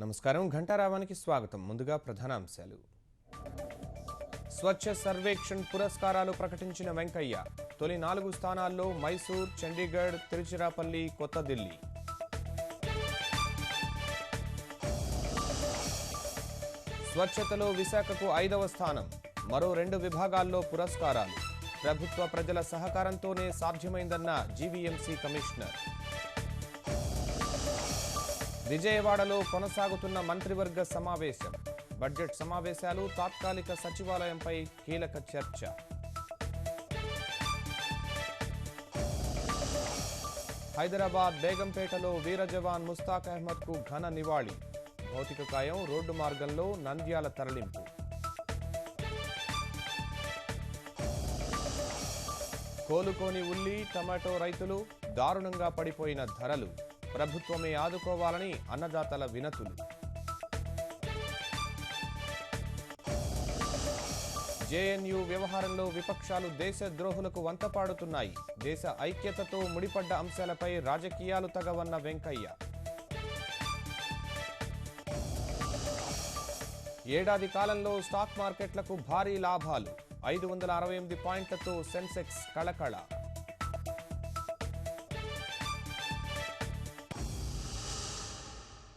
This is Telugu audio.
నమస్కారం ఘంటారావానికి స్వాగతం. ముందుగా ప్రధానాంశాలు. స్వచ్ఛ సర్వేక్షణ్ పురస్కారాలు ప్రకటించిన వెంకయ్య. తొలి 4 స్థానాల్లో మైసూర్, చండీగఢ్, తిరుచిరాపల్లి, కొత్త ఢిల్లీ. స్వచ్ఛతలో విశాఖకు 5వ స్థానం. మరో 2 విభాగాల్లో పురస్కారాలు. ప్రభుత్వ ప్రజల సహకారంతోనే సాధ్యమైందన్న జీవీఎంసీ కమిషనర్. విజయవాడలో కొనసాగుతున్న మంత్రివర్గ సమావేశం. బడ్జెట్ సమావేశాలు, తాత్కాలిక సచివాలయంపై కీలక చర్చ. హైదరాబాద్ బేగంపేటలో వీర జవాన్ ముస్తాక్ అహ్మద్కు ఘన నివాళి. భౌతిక కాయం రోడ్డు మార్గంలో నంద్యాల తరలింపు. కోలుకోని ఉల్లి, టమాటో రైతులు, దారుణంగా పడిపోయిన ధరలు. ప్రభుత్వమే ఆదుకోవాలని అన్నదాతల వినతులు. జేఎన్యూ వ్యవహారంలో విపక్షాలు దేశద్రోహులకు వంతపాడుతున్నాయి. దేశ ఐక్యతతో ముడిపడ్డ అంశాలపై రాజకీయాలు తగవన్న వెంకయ్య. ఏడాది కాలంలో స్టాక్ మార్కెట్లకు భారీ లాభాలు. 568 పాయింట్లతో సెన్సెక్స్ కళకళ.